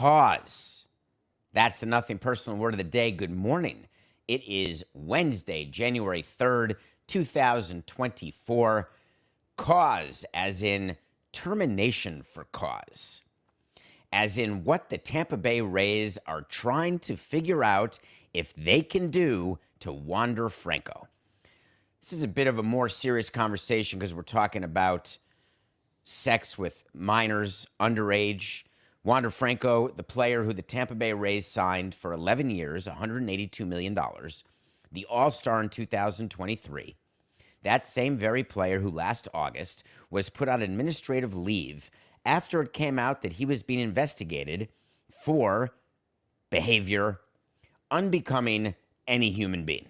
Cause. That's the Nothing Personal Word of the Day. Good morning. It is Wednesday, January 3rd, 2024. Cause, as in termination for cause. As in what the Tampa Bay Rays are trying to figure out if they can do to Wander Franco. This is a bit of a more serious conversation because we're talking about sex with minors, underage. Wander Franco, the player who the Tampa Bay Rays signed for 11 years, $182 million, the All-Star in 2023. That same very player who last August was put on administrative leave after it came out that he was being investigated for behavior unbecoming any human being.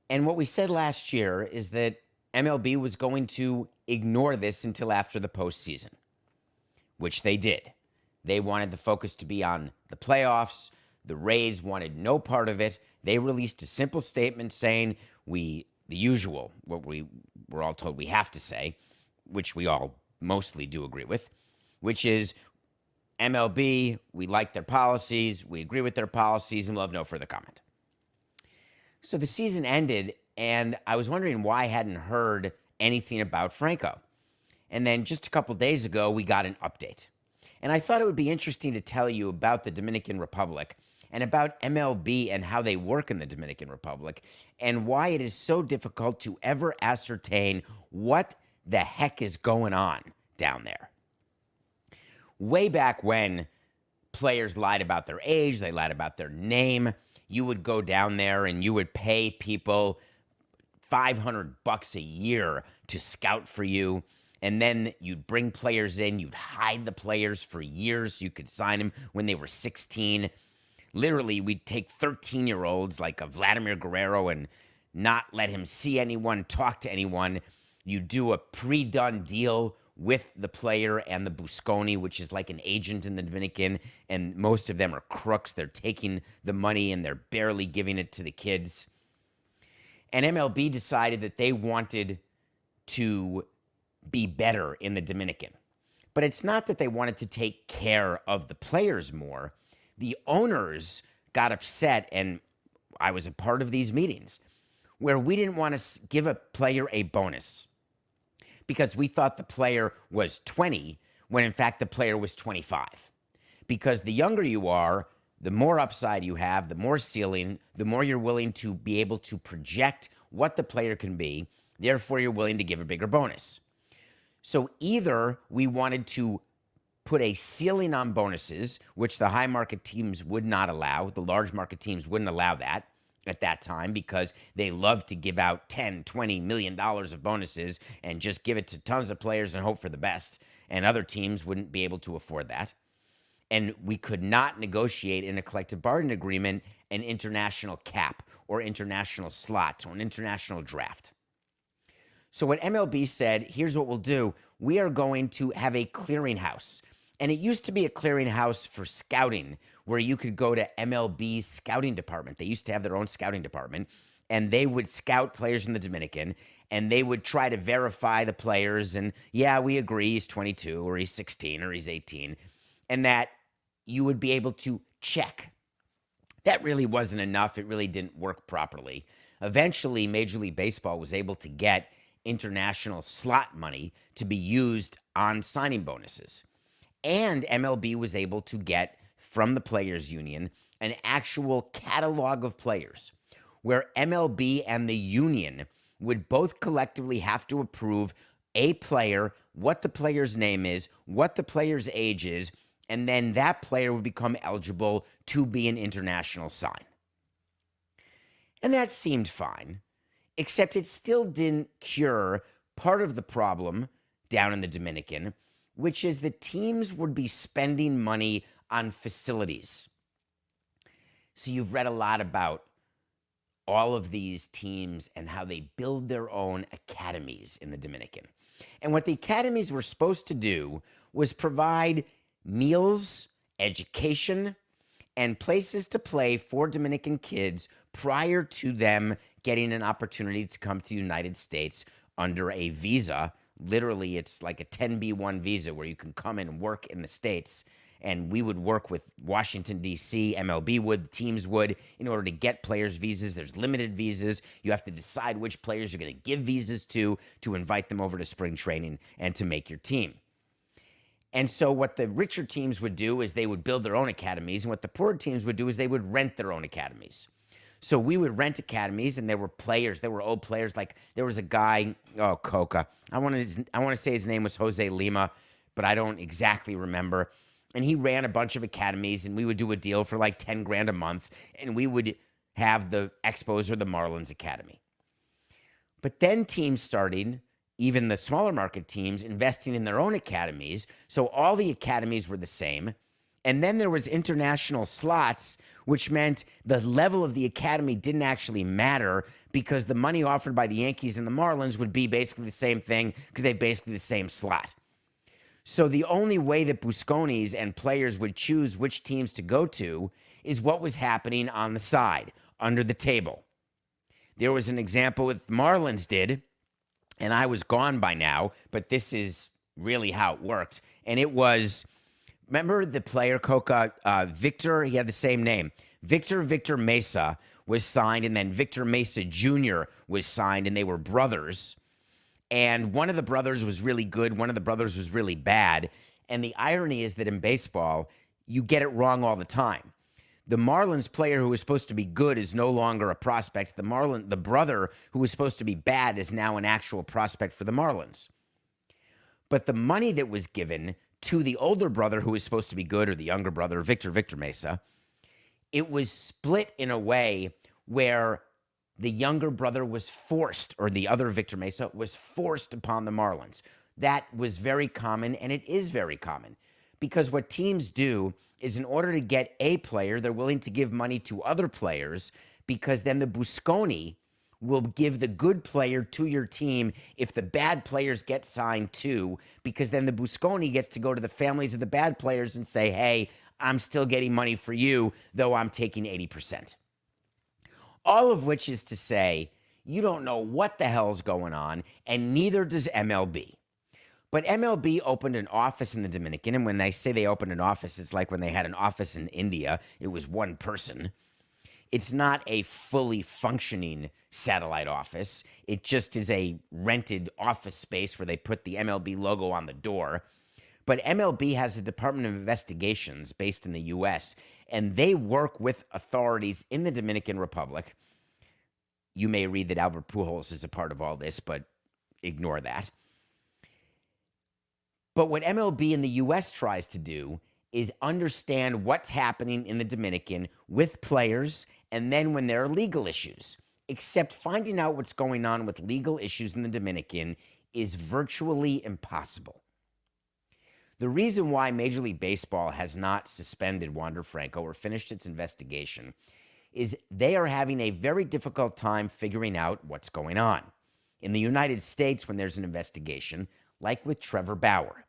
And what we said last year is that MLB was going to ignore this until after the postseason, which they did. They wanted the focus to be on the playoffs. The Rays wanted no part of it. They released a simple statement saying the usual, what we were all told we have to say, which we all mostly do agree with, which is MLB, we like their policies, we agree with their policies, and we'll have no further comment. So the season ended, and I was wondering why I hadn't heard anything about Franco. And then just a couple days ago, we got an update. And I thought it would be interesting to tell you about the Dominican Republic and about MLB and how they work in the Dominican Republic and why it is so difficult to ever ascertain what the heck is going on down there. Way back when players lied about their age, they lied about their name, you would go down there and you would pay people $500 a year to scout for you. And then you'd bring players in, you'd hide the players for years so you could sign them when they were 16. Literally, we'd take 13-year-olds like a Vladimir Guerrero and not let him see anyone, talk to anyone. You do a pre-done deal with the player and the Busconi, which is like an agent in the Dominican, and most of them are crooks. They're taking the money and they're barely giving it to the kids. And MLB decided that they wanted to be better in the Dominican. But it's not that they wanted to take care of the players more. The owners got upset, and I was a part of these meetings, where we didn't want to give a player a bonus because we thought the player was 20 when in fact the player was 25. Because the younger you are, the more upside you have, the more ceiling, the more you're willing to be able to project what the player can be. Therefore, you're willing to give a bigger bonus. So either we wanted to put a ceiling on bonuses, which the high market teams would not allow. The large market teams wouldn't allow that at that time because they love to give out $10, $20 million of bonuses and just give it to tons of players and hope for the best. And other teams wouldn't be able to afford that. And we could not negotiate in a collective bargaining agreement an international cap or international slots or an international draft. So what MLB said, here's what we'll do. We are going to have a clearinghouse. And it used to be a clearinghouse for scouting where you could go to MLB's scouting department. They used to have their own scouting department, and they would scout players in the Dominican, and they would try to verify the players. And yeah, we agree he's 22 or he's 16 or he's 18, and that you would be able to check. That really wasn't enough. It really didn't work properly. Eventually, Major League Baseball was able to get international slot money to be used on signing bonuses. And MLB was able to get from the Players Union an actual catalog of players where MLB and the union would both collectively have to approve a player, what the player's name is, what the player's age is, and then that player would become eligible to be an international sign. And that seemed fine, except it still didn't cure part of the problem down in the Dominican, which is the teams would be spending money on facilities. So you've read a lot about all of these teams and how they build their own academies in the Dominican. And what the academies were supposed to do was provide meals, education, and places to play for Dominican kids prior to them getting an opportunity to come to the United States under a visa. Literally, it's like a 10B1 visa where you can come and work in the States And we would work with Washington, D.C., MLB would, teams would, in order to get players' visas. There's limited visas. You have to decide which players you're going to give visas to invite them over to spring training and to make your team. And so what the richer teams would do is they would build their own academies, and what the poorer teams would do is they would rent their own academies. So we would rent academies, and there were players. There were old players. Like there was a guy, Coca. I want to say his name was Jose Lima, but I don't exactly remember. And he ran a bunch of academies, and we would do a deal for like 10 grand a month, and we would have the Expos or the Marlins Academy. But then teams started, even the smaller market teams, investing in their own academies. So all the academies were the same. And then there was international slots, which meant the level of the academy didn't actually matter because the money offered by the Yankees and the Marlins would be basically the same thing because they basically the same slot. So the only way that Busconis and players would choose which teams to go to is what was happening on the side, under the table. There was an example with the Marlins did, and I was gone by now, but this is really how it worked. And it was... Remember the player, Coca, Victor, he had the same name. Victor Mesa was signed, and then Victor Mesa Jr. was signed, and they were brothers. And one of the brothers was really good. One of the brothers was really bad. And the irony is that in baseball, you get it wrong all the time. The Marlins player who was supposed to be good is no longer a prospect. The brother who was supposed to be bad is now an actual prospect for the Marlins. But the money that was given to the older brother who was supposed to be good, or the younger brother, Victor Mesa, it was split in a way where the younger brother was forced, or the other Victor Mesa was forced upon the Marlins. That was very common, and it is very common, because what teams do is in order to get a player, they're willing to give money to other players, because then the Busconi will give the good player to your team if the bad players get signed too, because then the Busconi gets to go to the families of the bad players and say, hey, I'm still getting money for you, though I'm taking 80%. All of which is to say, you don't know what the hell's going on, and neither does MLB. But MLB opened an office in the Dominican, and when they say they opened an office, it's like when they had an office in India, it was one person. It's not a fully functioning satellite office. It just is a rented office space where they put the MLB logo on the door. But MLB has a Department of Investigations based in the U.S., and they work with authorities in the Dominican Republic. You may read that Albert Pujols is a part of all this, but ignore that. But what MLB in the U.S. tries to do is understand what's happening in the Dominican with players, and then when there are legal issues. Except finding out what's going on with legal issues in the Dominican is virtually impossible. The reason why Major League Baseball has not suspended Wander Franco or finished its investigation is they are having a very difficult time figuring out what's going on. In the United States, when there's an investigation, like with Trevor Bauer,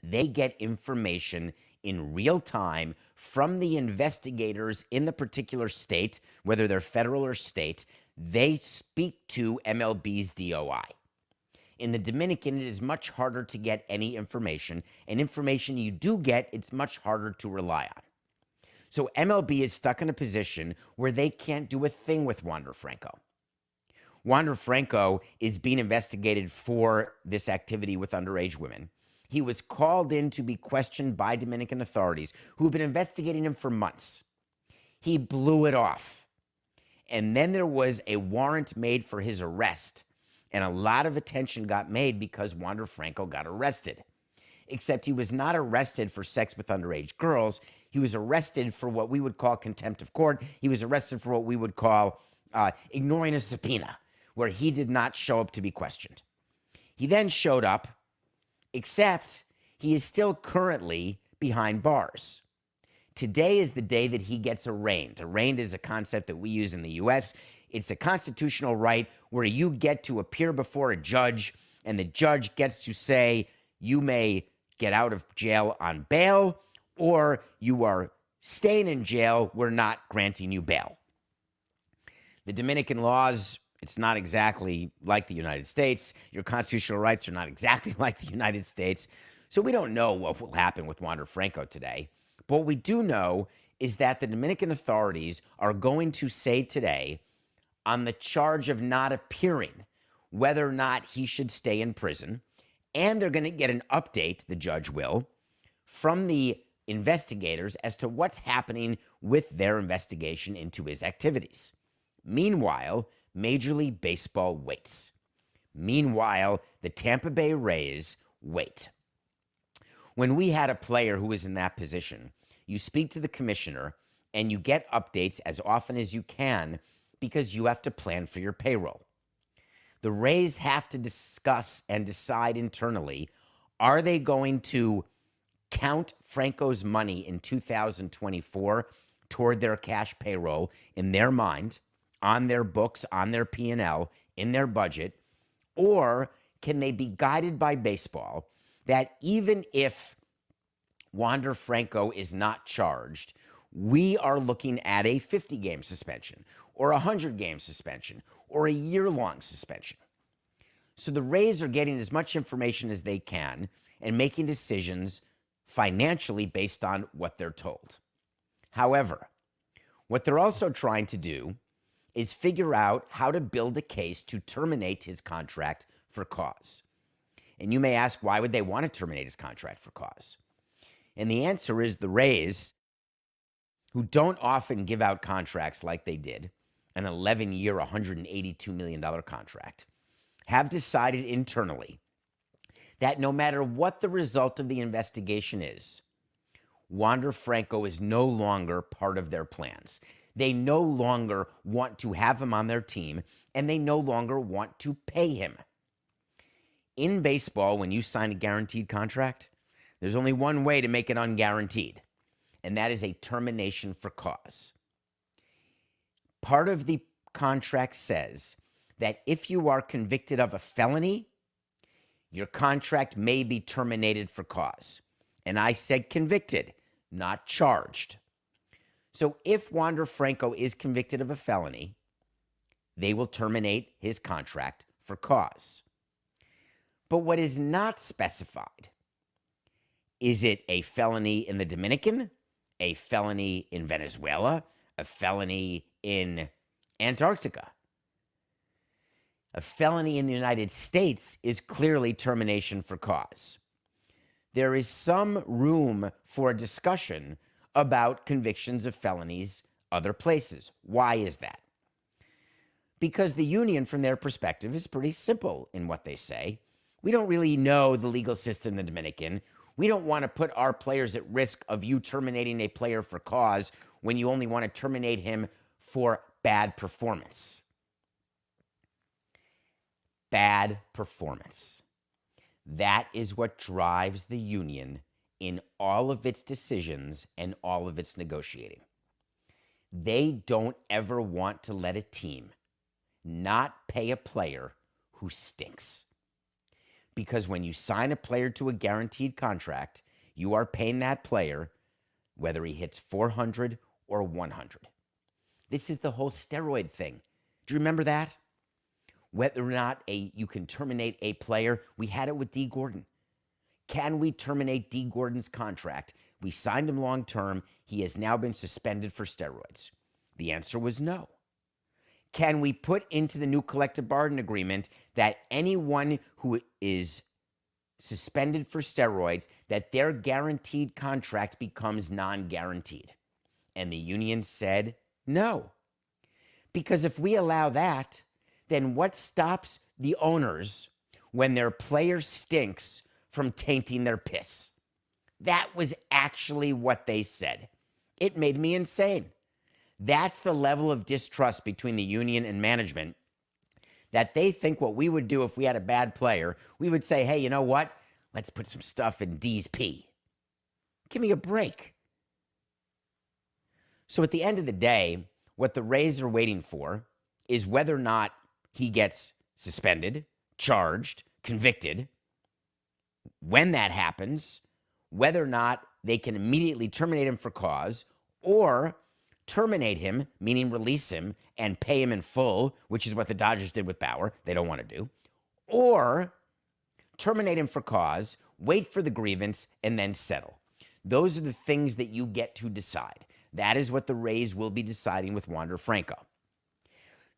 they get information in real time from the investigators in the particular state, whether they're federal or state. They speak to MLB's DOI. In the Dominican, it is much harder to get any information, and information you do get, it's much harder to rely on. So MLB is stuck in a position where they can't do a thing with Wander Franco. Wander Franco is being investigated for this activity with underage women. He was called in to be questioned by Dominican authorities who have been investigating him for months. He blew it off. And then there was a warrant made for his arrest. And a lot of attention got made because Wander Franco got arrested. Except he was not arrested for sex with underage girls. He was arrested for what we would call contempt of court. He was arrested for what we would call ignoring a subpoena, where he did not show up to be questioned. He then showed up, except he is still currently behind bars. Today is the day that he gets arraigned. Arraigned is a concept that we use in the U.S. It's a constitutional right where you get to appear before a judge, and the judge gets to say, you may get out of jail on bail, or you are staying in jail, we're not granting you bail. The Dominican laws, it's not exactly like the United States. Your constitutional rights are not exactly like the United States. So we don't know what will happen with Wander Franco today. But what we do know is that the Dominican authorities are going to say today, on the charge of not appearing, whether or not he should stay in prison. And they're going to get an update, the judge will, from the investigators as to what's happening with their investigation into his activities. Meanwhile, Major League Baseball waits. Meanwhile, the Tampa Bay Rays wait. When we had a player who was in that position, you speak to the commissioner and you get updates as often as you can because you have to plan for your payroll. The Rays have to discuss and decide internally, are they going to count Franco's money in 2024 toward their cash payroll in their mind, on their books, on their P&L, in their budget, or can they be guided by baseball that even if Wander Franco is not charged, we are looking at a 50-game suspension or a 100-game suspension or a year-long suspension. So the Rays are getting as much information as they can and making decisions financially based on what they're told. However, what they're also trying to do is figure out how to build a case to terminate his contract for cause. And you may ask, why would they want to terminate his contract for cause? And the answer is the Rays, who don't often give out contracts like they did, an 11-year, $182 million contract, have decided internally that no matter what the result of the investigation is, Wander Franco is no longer part of their plans. They no longer want to have him on their team, and they no longer want to pay him. In baseball, when you sign a guaranteed contract, there's only one way to make it unguaranteed, and that is a termination for cause. Part of the contract says that if you are convicted of a felony, your contract may be terminated for cause. And I said convicted, not charged. So if Wander Franco is convicted of a felony, they will terminate his contract for cause. But what is not specified, is it a felony in the Dominican, a felony in Venezuela, a felony in Antarctica? A felony in the United States is clearly termination for cause. There is some room for discussion about convictions of felonies other places. Why is that? Because the union, from their perspective, is pretty simple in what they say. We don't really know the legal system in the Dominican. We don't want to put our players at risk of you terminating a player for cause when you only want to terminate him for bad performance. Bad performance. That is what drives the union in all of its decisions and all of its negotiating. They don't ever want to let a team not pay a player who stinks. Because when you sign a player to a guaranteed contract, you are paying that player whether he hits 400 or 100. This is the whole steroid thing. Do you remember that? Whether or not you can terminate a player. We had it with D. Gordon. Can we terminate D. Gordon's contract? We signed him long-term. He has now been suspended for steroids. The answer was no. Can we put into the new collective bargaining agreement that anyone who is suspended for steroids, that their guaranteed contract becomes non-guaranteed? And the union said no. Because if we allow that, then what stops the owners when their player stinks from tainting their piss? That was actually what they said. It made me insane. That's the level of distrust between the union and management, that they think what we would do if we had a bad player, we would say, hey, you know what? Let's put some stuff in D's pee. Give me a break. So at the end of the day, what the Rays are waiting for is whether or not he gets suspended, charged, convicted. When that happens, whether or not they can immediately terminate him for cause, or terminate him, meaning release him and pay him in full, which is what the Dodgers did with Bauer. They don't want to do. Or terminate him for cause, wait for the grievance, and then settle. Those are the things that you get to decide. That is what the Rays will be deciding with Wander Franco.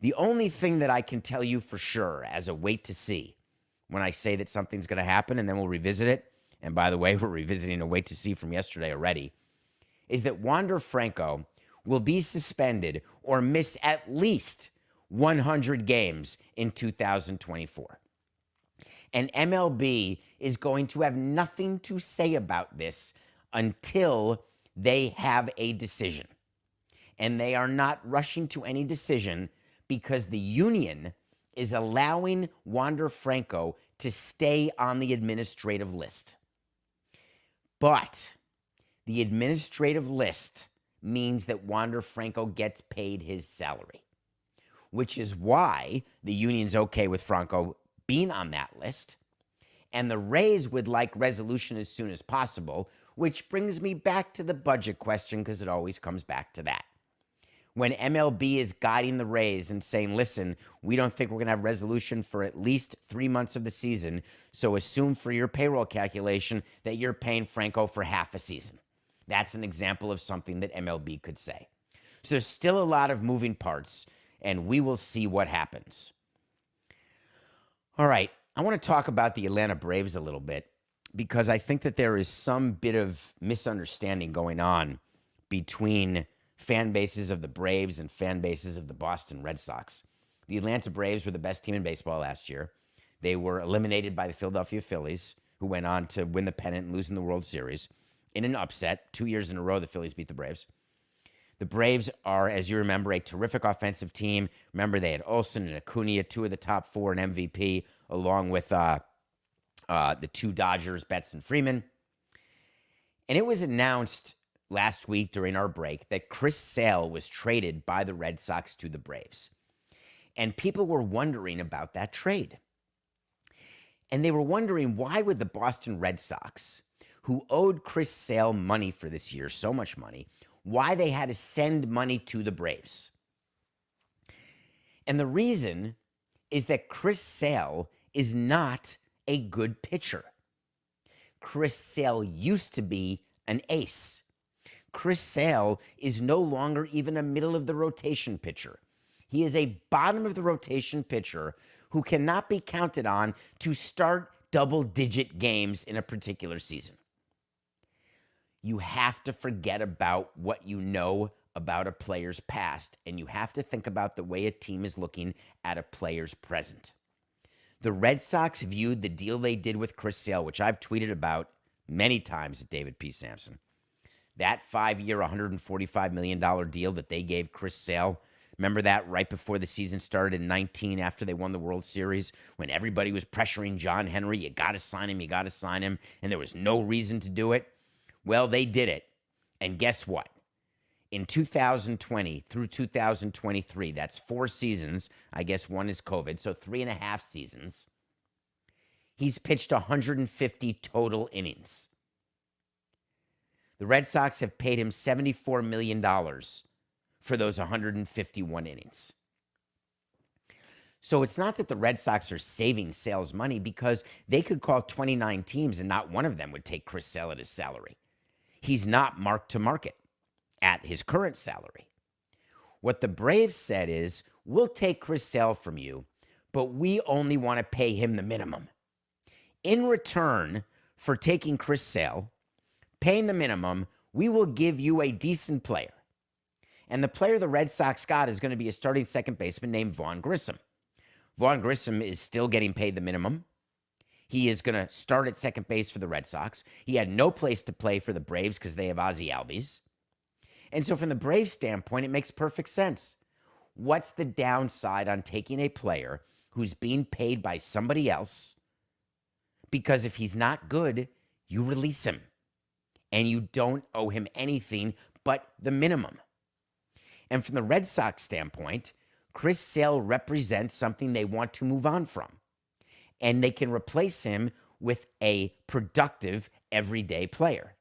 The only thing that I can tell you for sure as a wait to see when I say that something's going to happen and then we'll revisit it, and by the way, we're revisiting a wait to see from yesterday already, is that Wander Franco will be suspended or miss at least 100 games in 2024. And MLB is going to have nothing to say about this until they have a decision. And they are not rushing to any decision because the union is allowing Wander Franco to stay on the administrative list. But the administrative list means that Wander Franco gets paid his salary, which is why the union's okay with Franco being on that list. And the Rays would like resolution as soon as possible, which brings me back to the budget question because it always comes back to that. When MLB is guiding the Rays and saying, listen, we don't think we're going to have resolution for at least 3 months of the season, so assume for your payroll calculation that you're paying Franco for half a season. That's an example of something that MLB could say. So there's still a lot of moving parts, and we will see what happens. All right, I want to talk about the Atlanta Braves a little bit because I think that there is some bit of misunderstanding going on between fan bases of the Braves and fan bases of the Boston Red Sox. The Atlanta Braves were the best team in baseball last year. They were eliminated by the Philadelphia Phillies, who went on to win the pennant and lose in the World Series in an upset. 2 years in a row, the Phillies beat the Braves. The Braves are, as you remember, a terrific offensive team. Remember, they had Olsen and Acuna, two of the top four in MVP, along with the two Dodgers, Betts and Freeman. And it was announced last week during our break that Chris Sale was traded by the Red Sox to the Braves. And people were wondering about that trade. And they were wondering, why would the Boston Red Sox, who owed Chris Sale money for this year, so much money, why they had to send money to the Braves? And the reason is that Chris Sale is not a good pitcher. Chris Sale used to be an ace. Chris Sale is no longer even a middle-of-the-rotation pitcher. He is a bottom-of-the-rotation pitcher who cannot be counted on to start double-digit games in a particular season. You have to forget about what you know about a player's past, and you have to think about the way a team is looking at a player's present. The Red Sox viewed the deal they did with Chris Sale, which I've tweeted about many times at David P. Sampson. That 5-year, $145 million deal that they gave Chris Sale, remember that right before the season started in 19 after they won the World Series when everybody was pressuring John Henry, you got to sign him, and there was no reason to do it? Well, they did it, and guess what? In 2020 through 2023, that's 4 seasons, I guess one is COVID, so 3.5 seasons, he's pitched 150 total innings. The Red Sox have paid him $74 million for those 151 innings. So it's not that the Red Sox are saving Sale's money because they could call 29 teams and not one of them would take Chris Sale at his salary. He's not marked to market at his current salary. What the Braves said is, we'll take Chris Sale from you, but we only want to pay him the minimum. In return for taking Chris Sale, paying the minimum, we will give you a decent player. And the player the Red Sox got is going to be a starting second baseman named Vaughn Grissom. Vaughn Grissom is still getting paid the minimum. He is going to start at second base for the Red Sox. He had no place to play for the Braves because they have Ozzie Albies. And so from the Braves standpoint, it makes perfect sense. What's the downside on taking a player who's being paid by somebody else? Because if he's not good, you release him. And you don't owe him anything but the minimum. And from the Red Sox standpoint, Chris Sale represents something they want to move on from. And they can replace him with a productive, everyday player.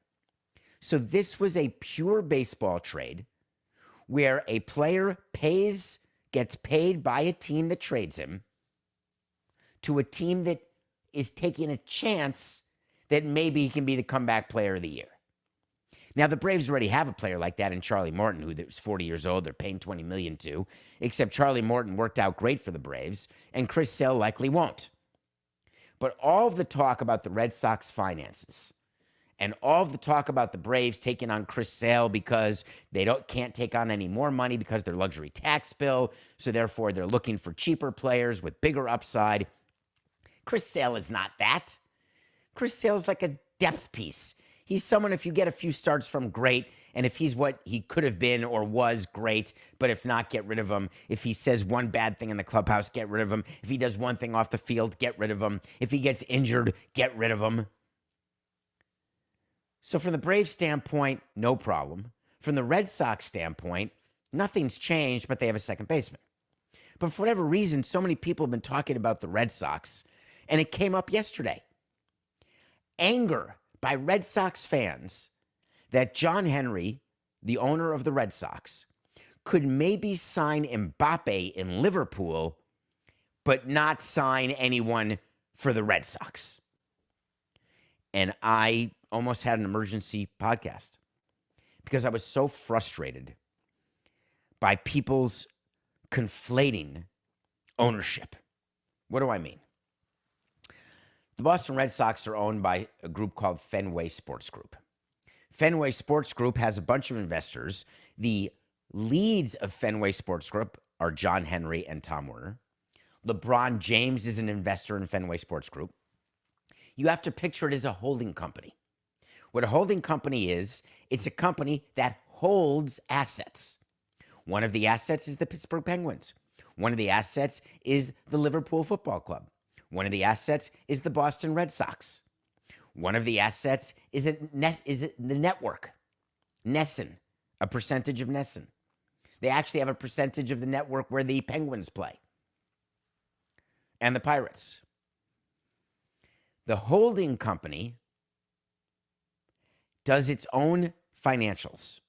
So this was a pure baseball trade where a player gets paid by a team that trades him to a team that is taking a chance that maybe he can be the comeback player of the year. Now, the Braves already have a player like that in Charlie Morton, who is 40 years old. They're paying $20 million to, except Charlie Morton worked out great for the Braves, and Chris Sale likely won't. But all of the talk about the Red Sox finances and all of the talk about the Braves taking on Chris Sale because they can't take on any more money because their luxury tax bill, so therefore they're looking for cheaper players with bigger upside. Chris Sale is not that. Chris Sale is like a depth piece. He's someone, if you get a few starts from, great. And if he's what he could have been or was, great. But if not, get rid of him. If he says one bad thing in the clubhouse, get rid of him. If he does one thing off the field, get rid of him. If he gets injured, get rid of him. So from the Braves standpoint, no problem. From the Red Sox standpoint, nothing's changed, but they have a second baseman. But for whatever reason, so many people have been talking about the Red Sox, and it came up yesterday. Anger by Red Sox fans that John Henry, the owner of the Red Sox, could maybe sign Mbappe in Liverpool, but not sign anyone for the Red Sox. And I almost had an emergency podcast because I was so frustrated by people's conflating ownership. What do I mean? The Boston Red Sox are owned by a group called Fenway Sports Group. Fenway Sports Group has a bunch of investors. The leads of Fenway Sports Group are John Henry and Tom Werner. LeBron James is an investor in Fenway Sports Group. You have to picture it as a holding company. What a holding company is, it's a company that holds assets. One of the assets is the Pittsburgh Penguins. One of the assets is the Liverpool Football Club. One of the assets is the Boston Red Sox. One of the assets is the network, Nesson, a percentage of Nesson. They actually have a percentage of the network where the Penguins play and the Pirates. The holding company does its own financials.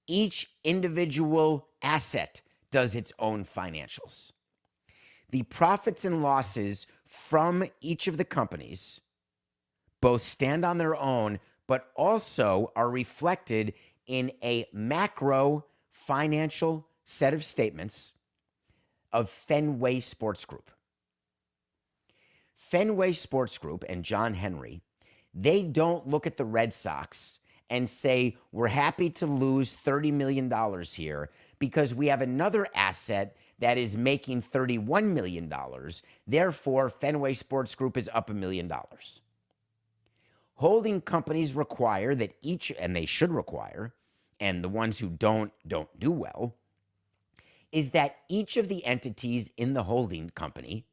Each individual asset does its own financials. The profits and losses from each of the companies both stand on their own, but also are reflected in a macro financial set of statements of Fenway Sports Group. Fenway Sports Group and John Henry, they don't look at the Red Sox and say, we're happy to lose $30 million here because we have another asset that is making $31 million. Therefore, Fenway Sports Group is up $1 million. Holding companies require that each, and they should require, and the ones who don't do well, is that each of the entities in the holding company,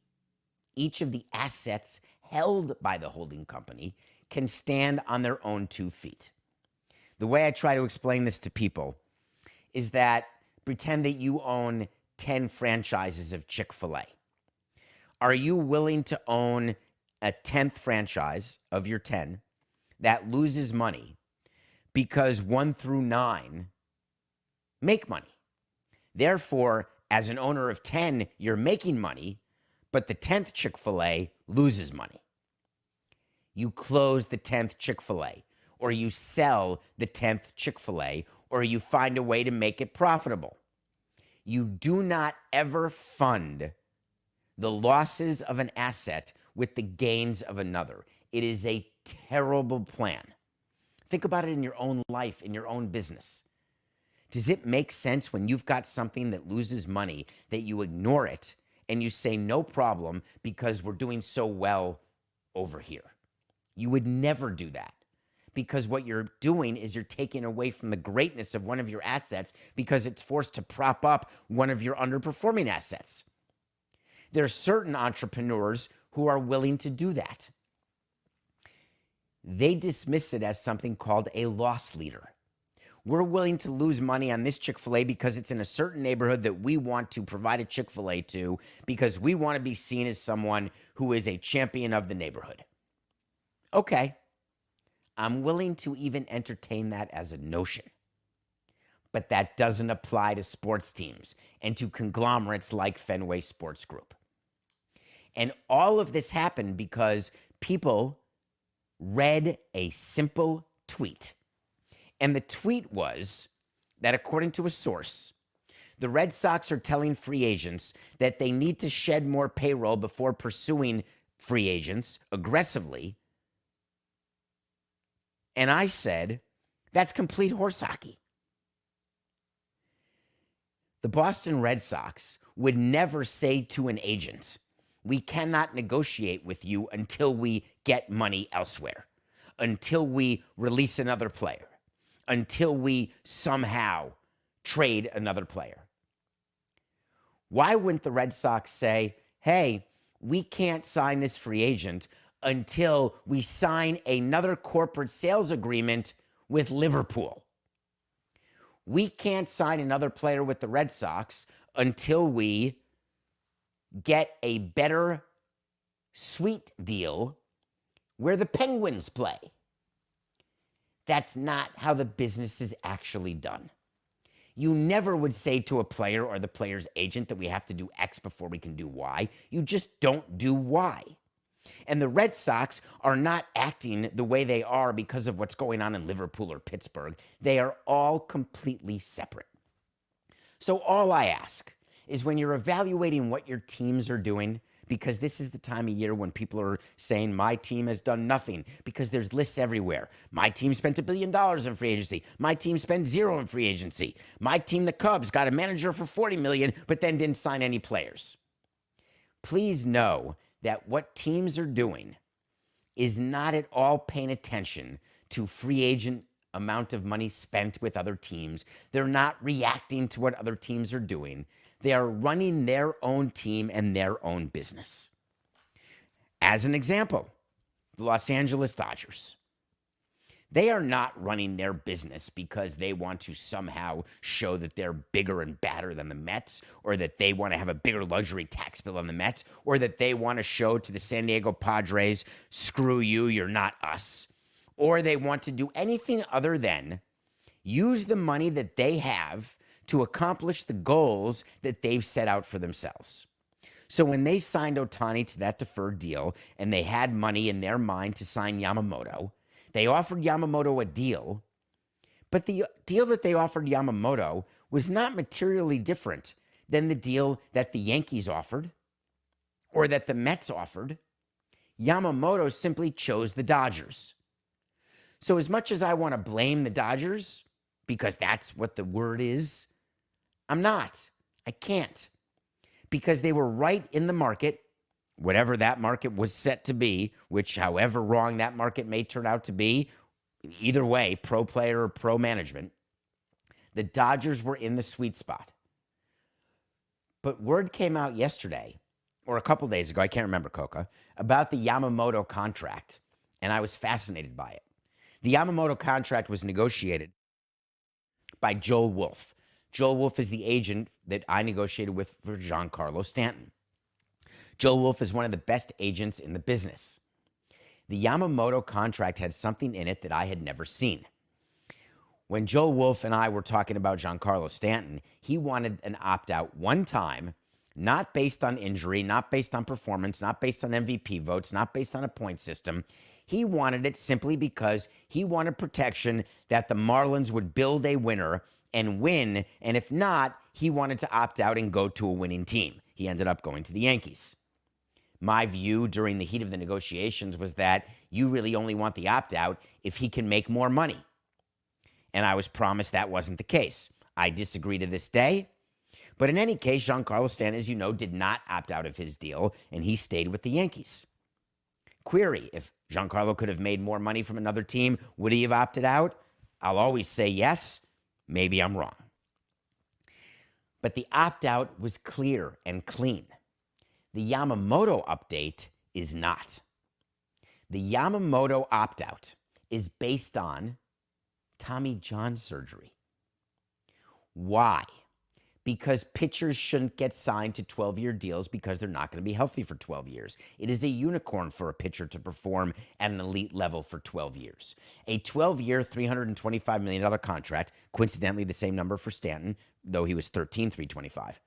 each of the assets held by the holding company, can stand on their own 2 feet. The way I try to explain this to people is that pretend that you own 10 franchises of Chick-fil-A. Are you willing to own a 10th franchise of your 10 that loses money because 1 through 9 make money? Therefore, as an owner of 10, you're making money, but the 10th Chick-fil-A loses money. You close the 10th Chick-fil-A, or you sell the 10th Chick-fil-A, or you find a way to make it profitable. You do not ever fund the losses of an asset with the gains of another. It is a terrible plan. Think about it in your own life, in your own business. Does it make sense when you've got something that loses money that you ignore it and you say no problem because we're doing so well over here? You would never do that. Because what you're doing is you're taking away from the greatness of one of your assets because it's forced to prop up one of your underperforming assets. There are certain entrepreneurs who are willing to do that. They dismiss it as something called a loss leader. We're willing to lose money on this Chick-fil-A because it's in a certain neighborhood that we want to provide a Chick-fil-A to because we want to be seen as someone who is a champion of the neighborhood. Okay. I'm willing to even entertain that as a notion. But that doesn't apply to sports teams and to conglomerates like Fenway Sports Group. And all of this happened because people read a simple tweet. And the tweet was that, according to a source, the Red Sox are telling free agents that they need to shed more payroll before pursuing free agents aggressively. And I said, that's complete horse hockey. The Boston Red Sox would never say to an agent, we cannot negotiate with you until we get money elsewhere, until we release another player, until we somehow trade another player. Why wouldn't the Red Sox say, hey, we can't sign this free agent until we sign another corporate sales agreement with Liverpool? We can't sign another player with the Red Sox until we get a better suite deal where the Penguins play. That's not how the business is actually done. You never would say to a player or the player's agent that we have to do X before we can do Y. You just don't do Y. And the Red Sox are not acting the way they are because of what's going on in Liverpool or Pittsburgh. They are all completely separate. So all I ask is, when you're evaluating what your teams are doing, because this is the time of year when people are saying my team has done nothing, because there's lists everywhere. My team spent $1 billion in free agency. My team spent $0 in free agency. My team, the Cubs, got a manager for $40 million, but then didn't sign any players. Please know that what teams are doing is not at all paying attention to free agent amount of money spent with other teams. They're not reacting to what other teams are doing. They are running their own team and their own business. As an example, the Los Angeles Dodgers. They are not running their business because they want to somehow show that they're bigger and badder than the Mets, or that they want to have a bigger luxury tax bill than the Mets, or that they want to show to the San Diego Padres, screw you, you're not us. Or they want to do anything other than use the money that they have to accomplish the goals that they've set out for themselves. So when they signed Ohtani to that deferred deal, and they had money in their mind to sign Yamamoto, they offered Yamamoto a deal, but the deal that they offered Yamamoto was not materially different than the deal that the Yankees offered or that the Mets offered. Yamamoto simply chose the Dodgers. So as much as I want to blame the Dodgers, because that's what the word is, I'm not. I can't. Because they were right in the market, whatever that market was set to be, which however wrong that market may turn out to be, either way, pro player or pro management, the Dodgers were in the sweet spot. But word came out yesterday, or a couple days ago, I can't remember, Coca, about the Yamamoto contract, and I was fascinated by it. The Yamamoto contract was negotiated by Joel Wolfe. Joel Wolfe is the agent that I negotiated with for Giancarlo Stanton. Joel Wolfe is one of the best agents in the business. The Yamamoto contract had something in it that I had never seen. When Joel Wolfe and I were talking about Giancarlo Stanton, he wanted an opt-out one time, not based on injury, not based on performance, not based on MVP votes, not based on a point system. He wanted it simply because he wanted protection that the Marlins would build a winner and win, and if not, he wanted to opt out and go to a winning team. He ended up going to the Yankees. My view during the heat of the negotiations was that you really only want the opt-out if he can make more money. And I was promised that wasn't the case. I disagree to this day. But in any case, Giancarlo Stanton, as you know, did not opt out of his deal, and he stayed with the Yankees. Query, if Giancarlo could have made more money from another team, would he have opted out? I'll always say yes. Maybe I'm wrong. But the opt-out was clear and clean. The Yamamoto update is not. The Yamamoto opt-out is based on Tommy John surgery. Why? Because pitchers shouldn't get signed to 12-year deals because they're not going to be healthy for 12 years. It is a unicorn for a pitcher to perform at an elite level for 12 years. A 12-year, $325 million contract, coincidentally the same number for Stanton, though he was 325.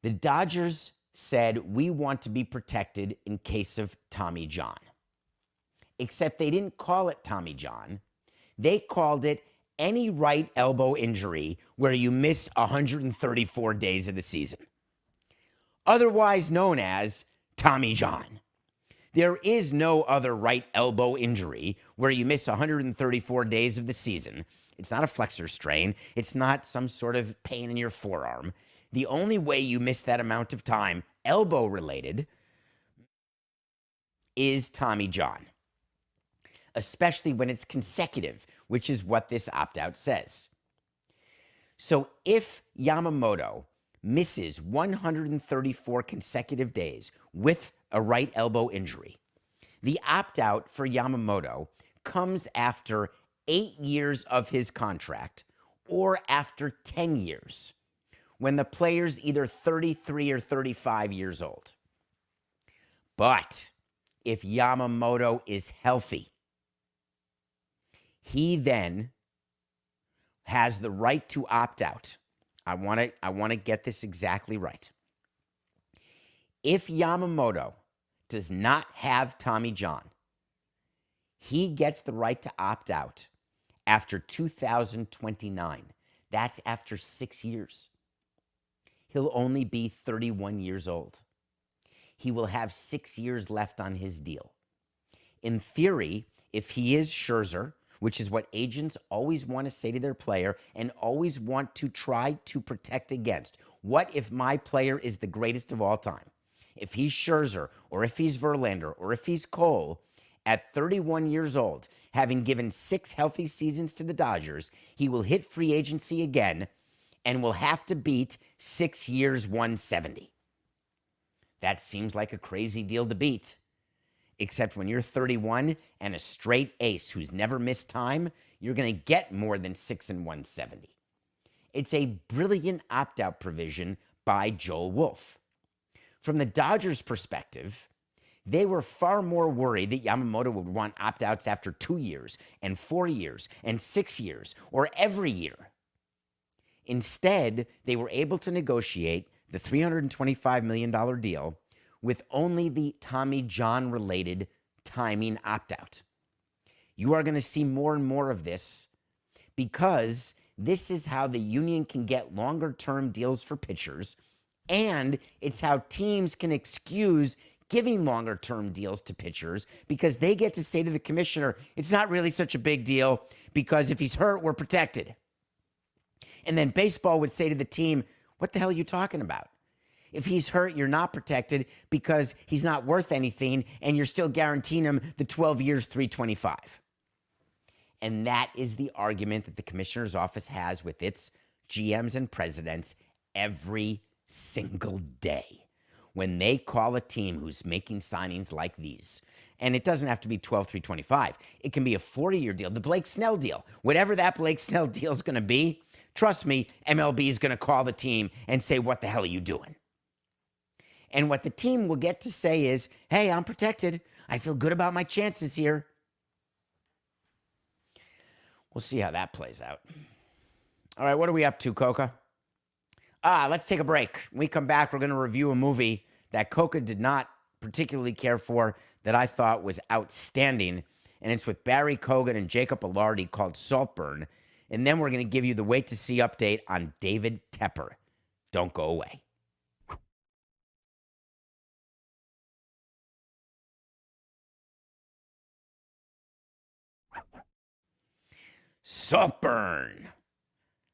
The Dodgers said, we want to be protected in case of Tommy John. except they didn't call it Tommy John. They called it any right elbow injury where you miss 134 days of the season, otherwise known as Tommy John. There is no other right elbow injury where you miss 134 days of the season. It's not a flexor strain. It's not some sort of pain in your forearm. The only way you miss that amount of time, elbow related, is Tommy John, especially when it's consecutive, which is what this opt-out says. So if Yamamoto misses 134 consecutive days with a right elbow injury, the opt-out for Yamamoto comes after 8 years of his contract or after 10 years, when the player's either 33 or 35 years old. But if Yamamoto is healthy, he then has the right to opt out. I want to get this exactly right. If Yamamoto does not have Tommy John, he gets the right to opt out after 2029. That's after 6 years. He'll only be 31 years old. He will have 6 years left on his deal. In theory, if he is Scherzer, which is what agents always want to say to their player and always want to try to protect against. What if my player is the greatest of all time? If he's Scherzer, or if he's Verlander, or if he's Cole, at 31 years old, having given 6 healthy seasons to the Dodgers, he will hit free agency again and will have to beat 6 years, 170. That seems like a crazy deal to beat. Except when you're 31 and a straight ace who's never missed time, you're going to get more than 6 and 170. It's a brilliant opt-out provision by Joel Wolfe. From the Dodgers' perspective, they were far more worried that Yamamoto would want opt-outs after 2 years and 4 years and 6 years or every year. Instead, they were able to negotiate the $325 million deal with only the Tommy John-related timing opt-out. You are going to see more and more of this because this is how the union can get longer-term deals for pitchers, and it's how teams can excuse giving longer-term deals to pitchers because they get to say to the commissioner, it's not really such a big deal because if he's hurt, we're protected. And then baseball would say to the team, what the hell are you talking about? If he's hurt, you're not protected because he's not worth anything and you're still guaranteeing him the 12 years, $325. And that is the argument that the commissioner's office has with its GMs and presidents every single day when they call a team who's making signings like these. And it doesn't have to be 12, $325. It can be a 40-year deal, the Blake Snell deal. Whatever that Blake Snell deal is going to be, trust me, MLB is going to call the team and say, what the hell are you doing? And what the team will get to say is, hey, I'm protected. I feel good about my chances here. We'll see how that plays out. All right, what are we up to, Coca? Let's take a break. When we come back, we're going to review a movie that Coca did not particularly care for that I thought was outstanding. And it's with Barry Keoghan and Jacob Elordi called Saltburn. And then we're going to give you the wait to see update on David Tepper. Don't go away. Saltburn.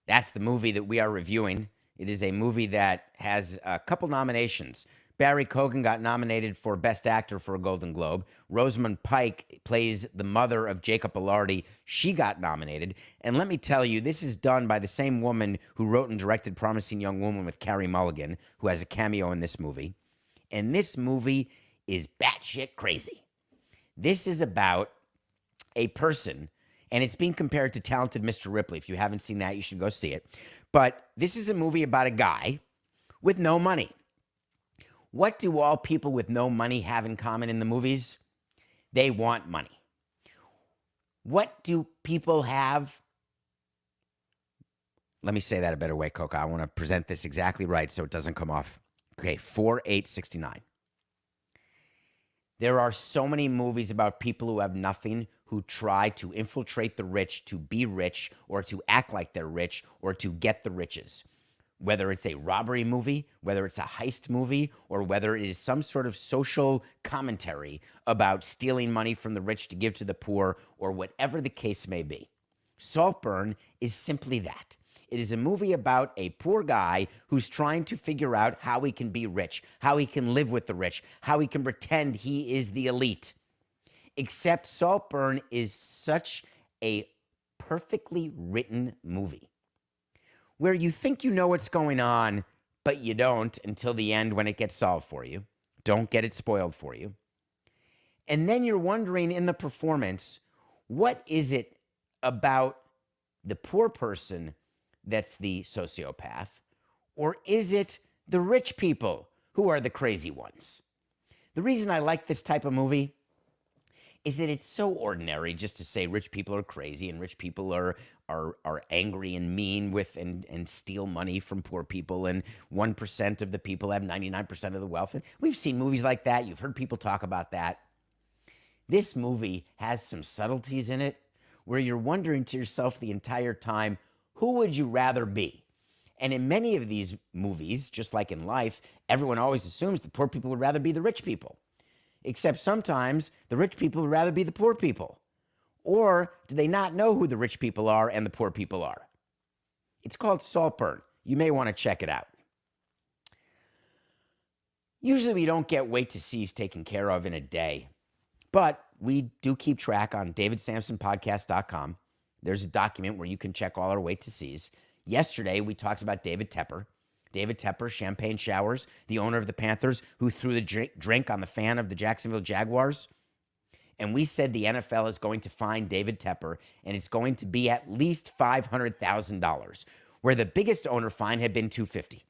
That's the movie that we are reviewing. It is a movie that has a couple nominations. Barry Keoghan got nominated for Best Actor for a Golden Globe. Rosamund Pike plays the mother of Jacob Elordi. She got nominated. And let me tell you, this is done by the same woman who wrote and directed Promising Young Woman with Carey Mulligan, who has a cameo in this movie. And this movie is batshit crazy. This is about a person, and it's being compared to Talented Mr. Ripley. If you haven't seen that, you should go see it. But this is a movie about a guy with no money. What do all people with no money have in common in the movies? They want money. What do people have? Let me say that a better way, Coca. I want to present this exactly right so it doesn't come off. Okay, 4869. There are so many movies about people who have nothing who try to infiltrate the rich to be rich or to act like they're rich or to get the riches. Whether it's a robbery movie, whether it's a heist movie, or whether it is some sort of social commentary about stealing money from the rich to give to the poor, or whatever the case may be. Saltburn is simply that. It is a movie about a poor guy who's trying to figure out how he can be rich, how he can live with the rich, how he can pretend he is the elite. Except Saltburn is such a perfectly written movie where you think you know what's going on, but you don't until the end when it gets solved for you. Don't get it spoiled for you. And then you're wondering in the performance, what is it about the poor person that's the sociopath? Or is it the rich people who are the crazy ones? The reason I like this type of movie is that it's so ordinary just to say rich people are crazy and rich people are angry and mean with and steal money from poor people, and 1% of the people have 99% of the wealth. And we've seen movies like that. You've heard people talk about that. This movie has some subtleties in it where you're wondering to yourself the entire time, who would you rather be? And in many of these movies, just like in life, everyone always assumes the poor people would rather be the rich people. Except sometimes the rich people would rather be the poor people. Or do they not know who the rich people are and the poor people are? It's called Saltburn. You may want to check it out. Usually we don't get wait to sees taken care of in a day, but we do keep track on davidsamsonpodcast.com. There's a document where you can check all our wait to sees. Yesterday, we talked about David Tepper. David Tepper, Champagne Showers, the owner of the Panthers, who threw the drink on the fan of the Jacksonville Jaguars. And we said the NFL is going to fine David Tepper, and it's going to be at least $500,000, where the biggest owner fine had been $250,000.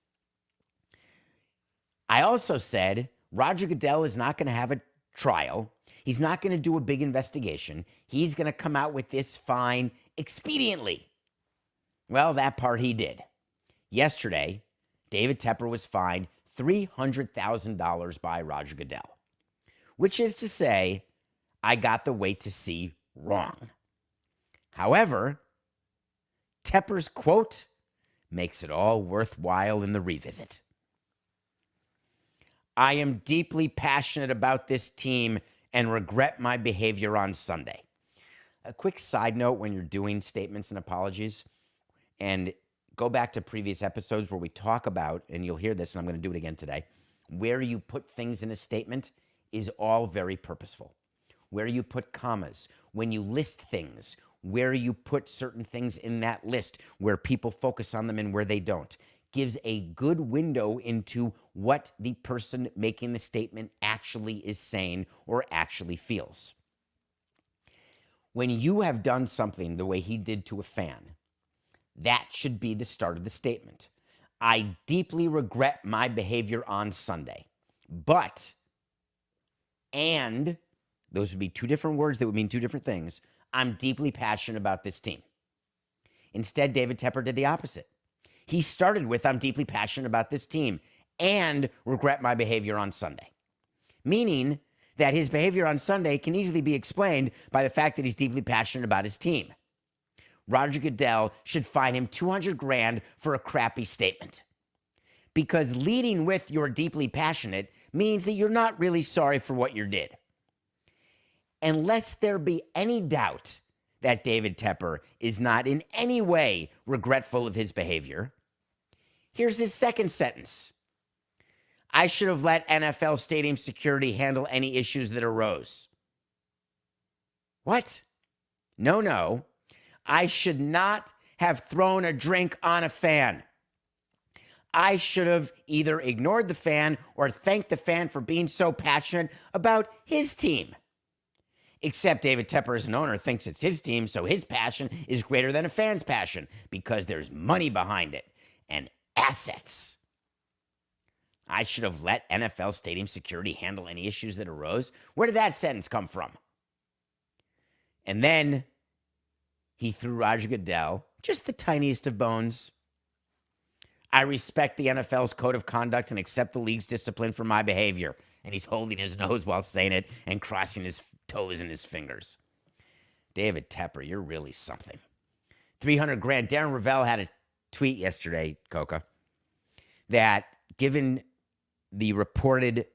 I also said Roger Goodell is not going to have a trial. He's not going to do a big investigation. He's going to come out with this fine expediently. Well, that part he did. Yesterday, David Tepper was fined $300,000 by Roger Goodell, which is to say, I got the wait to see wrong. However, Tepper's quote makes it all worthwhile in the revisit. I am deeply passionate about this team and regret my behavior on Sunday. A quick side note when you're doing statements and apologies, and go back to previous episodes where we talk about, and you'll hear this, and I'm going to do it again today, where you put things in a statement is all very purposeful. Where you put commas, when you list things, where you put certain things in that list, where people focus on them and where they don't, gives a good window into what the person making the statement actually is saying or actually feels. When you have done something the way he did to a fan, that should be the start of the statement. I deeply regret my behavior on Sunday, but, and, those would be two different words that would mean two different things. I'm deeply passionate about this team. Instead, David Tepper did the opposite. He started with, I'm deeply passionate about this team and regret my behavior on Sunday. Meaning that his behavior on Sunday can easily be explained by the fact that he's deeply passionate about his team. Roger Goodell should fine him $200,000 for a crappy statement. Because leading with you're deeply passionate means that you're not really sorry for what you did. Unless there be any doubt that David Tepper is not in any way regretful of his behavior, here's his second sentence. I should have let NFL stadium security handle any issues that arose. What? No. I should not have thrown a drink on a fan. I should have either ignored the fan or thanked the fan for being so passionate about his team. Except David Tepper as an owner thinks it's his team, so his passion is greater than a fan's passion because there's money behind it and assets. I should have let NFL stadium security handle any issues that arose. Where did that sentence come from? And then he threw Roger Goodell just the tiniest of bones. I respect the NFL's code of conduct and accept the league's discipline for my behavior. And he's holding his nose while saying it and crossing his toes and his fingers. David Tepper, you're really something. 300 grand. Darren Ravel had a tweet yesterday, Coca, that given the reported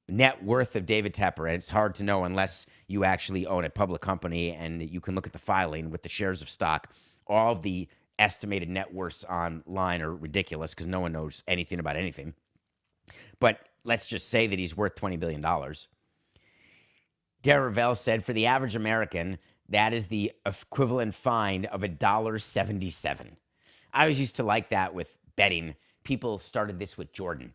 net worth of David Tepper, and it's hard to know unless you actually own a public company and you can look at the filing with the shares of stock, all of the estimated net worths online are ridiculous because no one knows anything about anything. But let's just say that he's worth $20 billion. Darren Ravel said for the average American, that is the equivalent fine of $1.77. I always used to like that with betting. People started this with Jordan.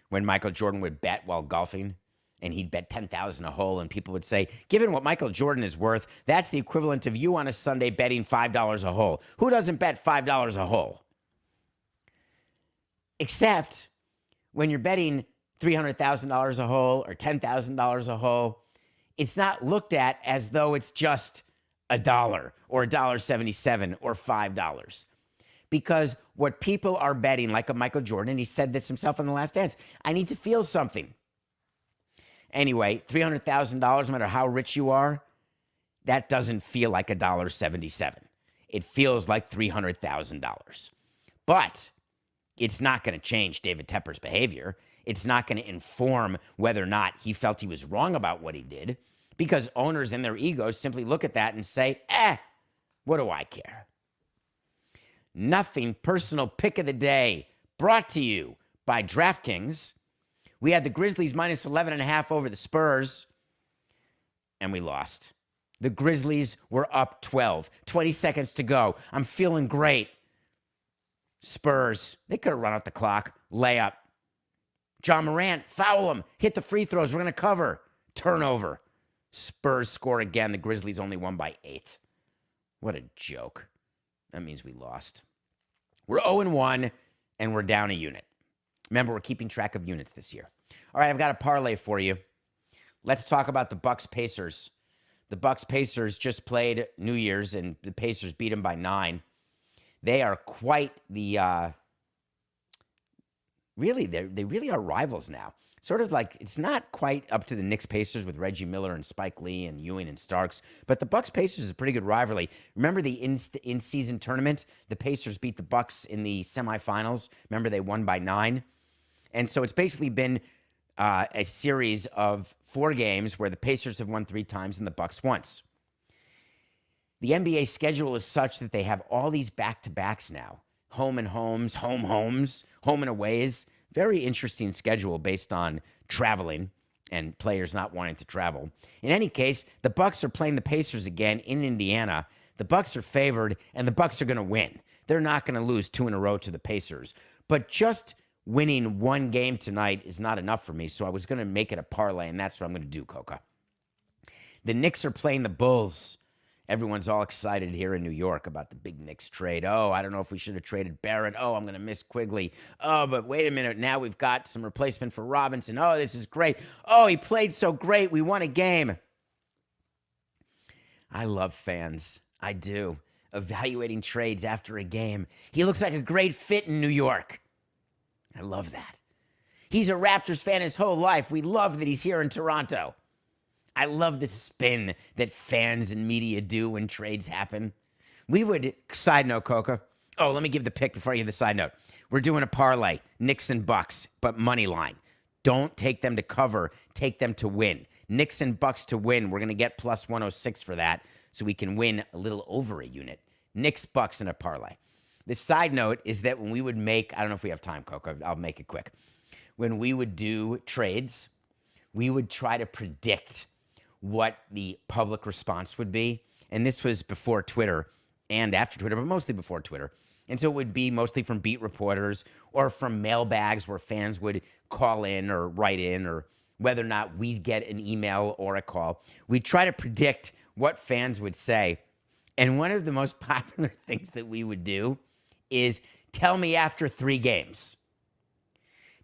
When Michael Jordan would bet while golfing, and he'd bet 10,000 a hole, and people would say, given what Michael Jordan is worth, that's the equivalent of you on a Sunday betting $5 a hole. Who doesn't bet $5 a hole? Except when you're betting $300,000 a hole or $10,000 a hole, it's not looked at as though it's just $1 or $1.77 or $5. Because what people are betting, like a Michael Jordan, and he said this himself in The Last Dance, I need to feel something. Anyway, $300,000, no matter how rich you are, that doesn't feel like $1.77. It feels like $300,000. But it's not going to change David Tepper's behavior. It's not going to inform whether or not he felt he was wrong about what he did, because owners and their egos simply look at that and say, what do I care? Nothing personal pick of the day brought to you by DraftKings. We had the Grizzlies minus 11.5 over the Spurs, and we lost. The Grizzlies were up 12. 20 seconds to go. I'm feeling great. Spurs, they could have run out the clock. Layup. John Morant, foul him. Hit the free throws. We're going to cover. Turnover. Spurs score again. The Grizzlies only won by 8. What a joke. That means we lost. We're 0-1, and we're down a unit. Remember, we're keeping track of units this year. All right, I've got a parlay for you. Let's talk about the Bucks-Pacers. The Bucks-Pacers just played New Year's, and the Pacers beat them by 9. They are quite the... they really are rivals now. Sort of like, it's not quite up to the Knicks-Pacers with Reggie Miller and Spike Lee and Ewing and Starks, but the Bucks-Pacers is a pretty good rivalry. Remember the in-season tournament? The Pacers beat the Bucks in the semifinals. Remember, they won by 9? And so it's basically been a series of 4 games where the Pacers have won 3 times and the Bucks once. The NBA schedule is such that they have all these back-to-backs now. Home and homes, home and aways. Very interesting schedule based on traveling and players not wanting to travel. In any case, the Bucks are playing the Pacers again in Indiana. The Bucks are favored, and the Bucks are going to win. They're not going to lose 2 in a row to the Pacers. But just winning 1 game tonight is not enough for me, so I was going to make it a parlay, and that's what I'm going to do, Coca. The Knicks are playing the Bulls. Everyone's all excited here in New York about the big Knicks trade. Oh, I don't know if we should have traded Barrett. Oh, I'm going to miss Quigley. Oh, but wait a minute. Now we've got some replacement for Robinson. Oh, this is great. Oh, he played so great. We won a game. I love fans. I do. Evaluating trades after a game. He looks like a great fit in New York. I love that. He's a Raptors fan his whole life. We love that he's here in Toronto. I love the spin that fans and media do when trades happen. Side note, Coca. Oh, let me give the pick before I give the side note. We're doing a parlay, Knicks and Bucks, but money line. Don't take them to cover, take them to win. Knicks and Bucks to win. We're going to get plus 106 for that, so we can win a little over a unit. Knicks, Bucks in a parlay. The side note is that when we would make, I don't know if we have time, Coca, I'll make it quick. When we would do trades, we would try to predict what the public response would be. And this was before Twitter and after Twitter, but mostly before Twitter. And so it would be mostly from beat reporters or from mailbags where fans would call in or write in, or whether or not we'd get an email or a call. We'd try to predict what fans would say. And one of the most popular things that we would do is tell me after 3 games.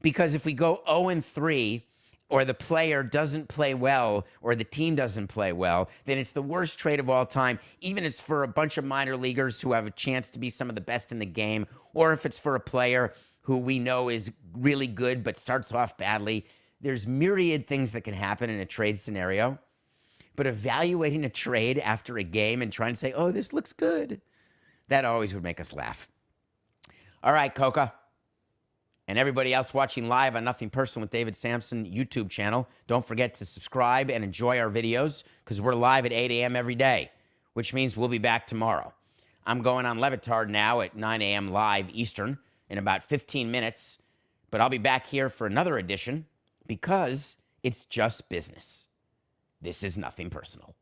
Because if we go 0-3, or the player doesn't play well, or the team doesn't play well, then it's the worst trade of all time, even if it's for a bunch of minor leaguers who have a chance to be some of the best in the game, or if it's for a player who we know is really good but starts off badly. There's myriad things that can happen in a trade scenario. But evaluating a trade after a game and trying to say, oh, this looks good, that always would make us laugh. All right, Coca. And everybody else watching live on Nothing Personal with David Sampson YouTube channel, don't forget to subscribe and enjoy our videos because we're live at 8 a.m. every day, which means we'll be back tomorrow. I'm going on Levitard now at 9 a.m. live Eastern in about 15 minutes, but I'll be back here for another edition because it's just business. This is Nothing Personal.